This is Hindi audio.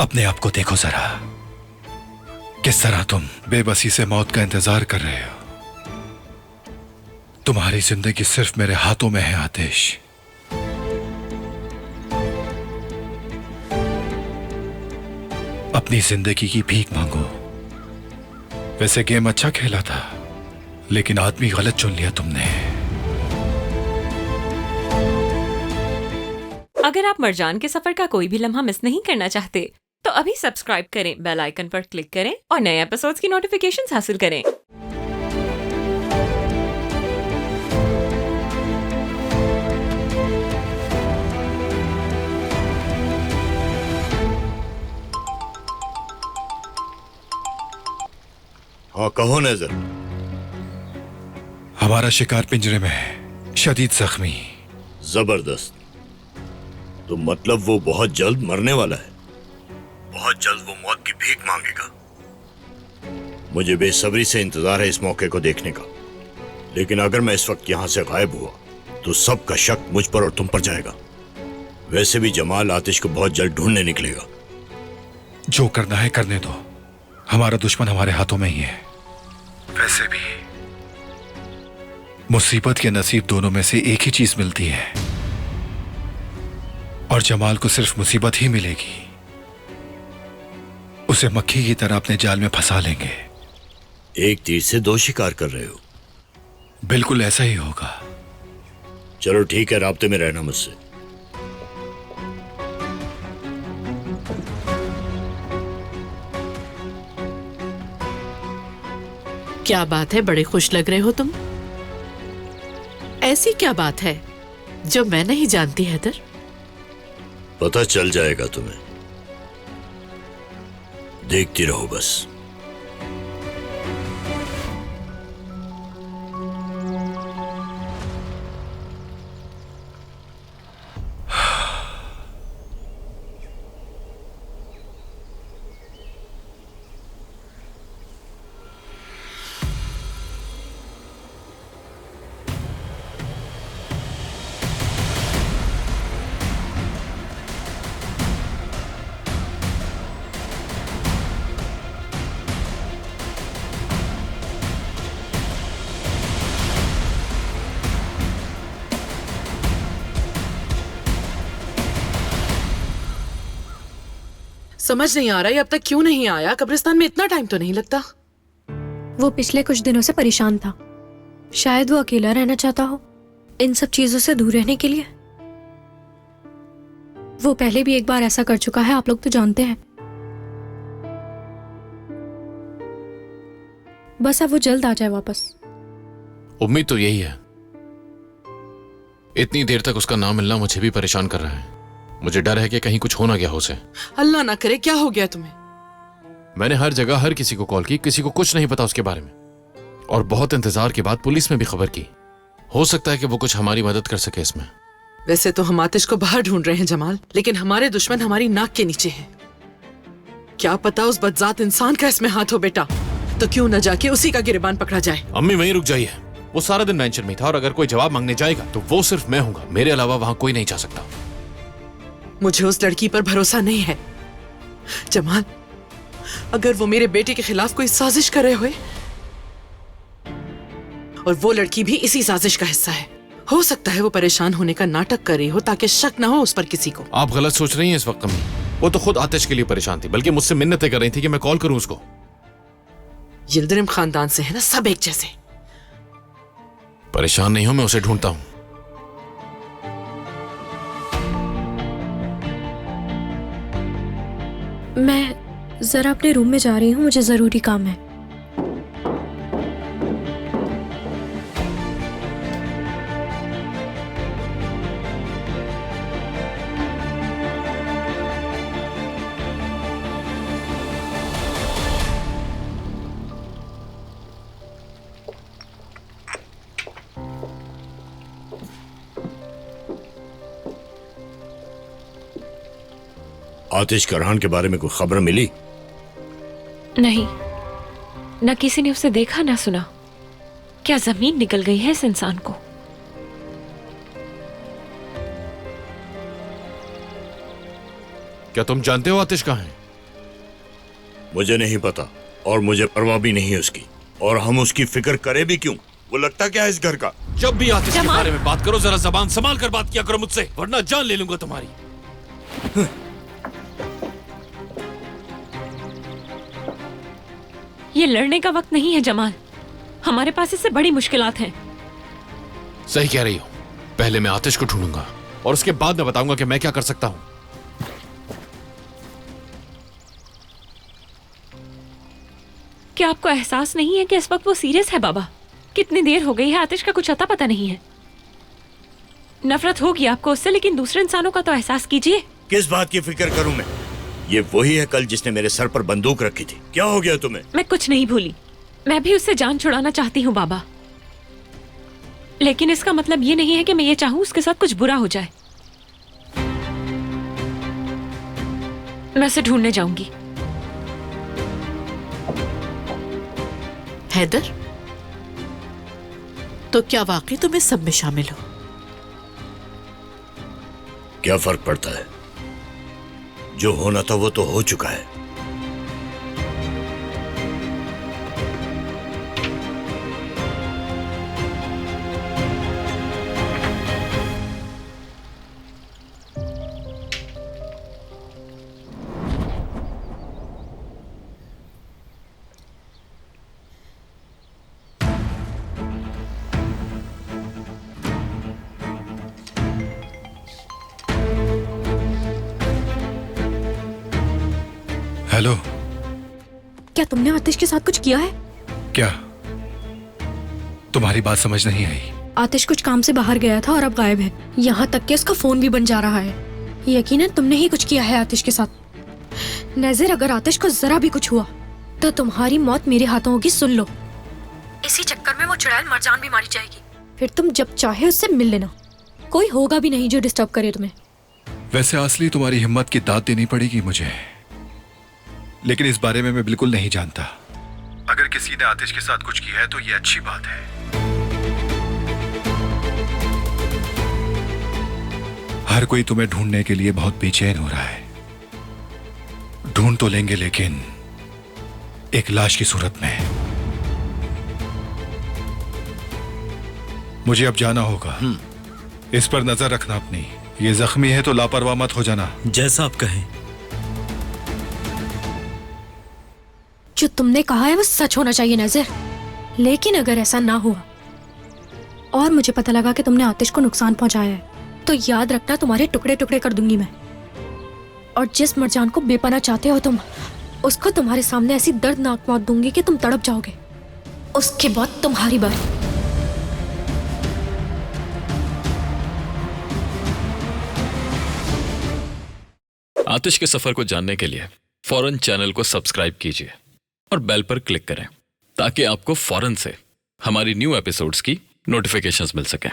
अपने आप को देखो जरा, किस तरह तुम बेबसी से मौत का इंतजार कर रहे हो। तुम्हारी जिंदगी सिर्फ मेरे हाथों में है आतिश। अपनी जिंदगी की भीख मांगो। वैसे गेम अच्छा खेला था, लेकिन आदमी गलत चुन लिया तुमने। अगर आप मरजान के सफर का कोई भी लम्हा मिस नहीं करना चाहते तो अभी सब्सक्राइब करें, बेल आइकन पर क्लिक करें और नए एपिसोड्स की नोटिफिकेशंस हासिल करें। हाँ कहो नजर। हमारा शिकार पिंजरे में है, शदीद जख्मी। जबरदस्त। तो मतलब वो बहुत जल्द मरने वाला है, बहुत जल्द वो मौत की भीख मांगेगा। मुझे बेसब्री से इंतजार है इस मौके को देखने का। लेकिन अगर मैं इस वक्त यहां से गायब हुआ तो सबका शक मुझ पर और तुम पर जाएगा। वैसे भी जमाल आतिश को बहुत जल्द ढूंढने निकलेगा। जो करना है करने दो, हमारा दुश्मन हमारे हाथों में ही है। वैसे भी मुसीबत के नसीब दोनों में से एक ही चीज मिलती है, और जमाल को सिर्फ मुसीबत ही मिलेगी। उसे मक्खी की तरह अपने जाल में फंसा लेंगे। एक तीर से दो शिकार कर रहे हो। बिल्कुल ऐसा ही होगा। चलो ठीक है, राब्ते में रहना मुझसे। क्या बात है, बड़े खुश लग रहे हो तुम। ऐसी क्या बात है जो मैं नहीं जानती हैदर? पता चल जाएगा तुम्हें, देखती रहो बस। समझ नहीं आ रहा है अब तक क्यों नहीं आया। कब्रिस्तान में इतना टाइम तो नहीं लगता। वो पिछले कुछ दिनों से परेशान था। शायद वो अकेला रहना चाहता हो, इन सब चीजों से दूर रहने के लिए। वो पहले भी एक बार ऐसा कर चुका है, आप लोग तो जानते हैं। बस अब वो जल्द आ जाए वापस। उम्मीद तो यही है। इतनी देर तक उसका नाम मिलना मुझे भी परेशान कर रहा है। मुझे डर है कि कहीं कुछ हो ना गया हो उसे। अल्लाह ना करे। क्या हो गया तुम्हें? मैंने हर जगह हर किसी को कॉल की, किसी को कुछ नहीं पता उसके बारे में। और बहुत इंतजार के बाद पुलिस में भी खबर की। हो सकता है कि वो कुछ हमारी मदद कर सके इसमें। वैसे तो हम आतिश को बाहर ढूंढ रहे हैं जमाल, लेकिन हमारे दुश्मन हमारी नाक के नीचे हैं। क्या पता उस बदजात इंसान का इसमें हाथ हो बेटा, तो क्यों न जाके उसी का गिरबान पकड़ा जाए। अम्मी वहीं रुक जाइए। वो सारा दिन मेंशन में था, और अगर कोई जवाब मांगने जाएगा तो वो सिर्फ मैं हूंगा। मेरे अलावा वहां कोई नहीं जा सकता। मुझे उस लड़की पर भरोसा नहीं है जमाल। अगर वो मेरे बेटे के खिलाफ कोई साजिश कर रहे हुए, और वो लड़की भी इसी साजिश का हिस्सा है, हो सकता है वो परेशान होने का नाटक कर रही हो ताकि शक ना हो उस पर किसी को। आप गलत सोच रही हैं इस वक्त अम्मी। वो तो खुद आतिश के लिए परेशान थी, बल्कि मुझसे मिन्नतें कर रही थी कि मैं कॉल करूं उसको। यिल्दिरिम खानदान से है ना, सब एक जैसे। परेशान नहीं हो, मैं उसे ढूंढता हूं। मैं जरा अपने रूम में जा रही हूँ, मुझे जरूरी काम है। आतिश करहान के बारे में कोई खबर मिली? नहीं, न किसी ने उसे देखा ना सुना। क्या जमीन निकल गई है इस इंसान को। क्या तुम जानते हो आतिश कहाँ है? मुझे नहीं पता और मुझे परवाह भी नहीं है उसकी, और हम उसकी फिक्र करें भी क्यों? वो लगता क्या है इस घर का? जब भी आतिश के जमाल! बारे में बात करो जरा जबान संभाल कर बात किया करो मुझसे, वरना जान ले लूंगा तुम्हारी। ये लड़ने का वक्त नहीं है जमाल, हमारे पास इससे बड़ी मुश्किलात हैं। सही कह रही हो। पहले मैं आतिश को ढूंढूंगा और उसके बाद मैं बताऊंगा कि मैं क्या कर सकता हूं। क्या आपको एहसास नहीं है कि इस वक्त वो सीरियस है बाबा? कितनी देर हो गई है, आतिश का कुछ अता पता नहीं है। नफरत होगी आपको उससे, लेकिन दूसरे इंसानों का तो एहसास कीजिए। किस बात की फिक्र करूं मैं? ये वही है कल जिसने मेरे सर पर बंदूक रखी थी। क्या हो गया तुम्हें? मैं कुछ नहीं भूली, मैं भी उससे जान छुड़ाना चाहती हूँ बाबा, लेकिन इसका मतलब ये नहीं है कि मैं ये चाहूँ उसके साथ कुछ बुरा हो जाए। मैं उसे ढूंढने जाऊंगी। हैदर, तो क्या वाकई तुम इस सब में शामिल हो? क्या फर्क पड़ता है? जो होना था वो तो हो चुका है। हेलो। क्या तुमने आतिश के साथ कुछ किया है? क्या? तुम्हारी बात समझ नहीं आई। आतिश कुछ काम से बाहर गया था और अब गायब है। यहाँ तक कि उसका फोन भी बंद जा रहा है। यकीनन तुमने ही कुछ किया है आतिश के साथ। नज़ीर, अगर आतिश को जरा भी कुछ हुआ तो तुम्हारी मौत मेरे हाथों होगी, सुन लो। इसी चक्कर में वो चुड़ैल मरजान भी मारी जाएगी। फिर तुम जब चाहे उससे मिल लेना, कोई होगा भी नहीं जो डिस्टर्ब करे तुम्हें। वैसे असली तुम्हारी हिम्मत की दाद देनी पड़ेगी मुझे, लेकिन इस बारे में मैं बिल्कुल नहीं जानता। अगर किसी ने आतिश के साथ कुछ किया है तो ये अच्छी बात है। हर कोई तुम्हें ढूंढने के लिए बहुत बेचैन हो रहा है। ढूंढ तो लेंगे, लेकिन एक लाश की सूरत में। मुझे अब जाना होगा। इस पर नजर रखना अपनी। ये जख्मी है तो लापरवाह मत हो जाना। जैसा आप कहें। जो तुमने कहा है वो सच होना चाहिए नज़ीर, लेकिन अगर ऐसा ना हुआ और मुझे पता लगा कि तुमने आतिश को नुकसान पहुंचाया है, तो याद रखना तुम्हारे टुकड़े टुकड़े कर दूंगी मैं। और जिस मरजान को बेपनाह चाहते हो तुम, उसको तुम्हारे सामने ऐसी दर्दनाक मौत दूंगी कि तुम तड़प जाओगे। उसके बाद तुम्हारी बारी। आतिश के सफर को जानने के लिए फौरन चैनल को सब्सक्राइब कीजिए और बेल पर क्लिक करें ताकि आपको फौरन से हमारी न्यू एपिसोड्स की नोटिफिकेशंस मिल सकें।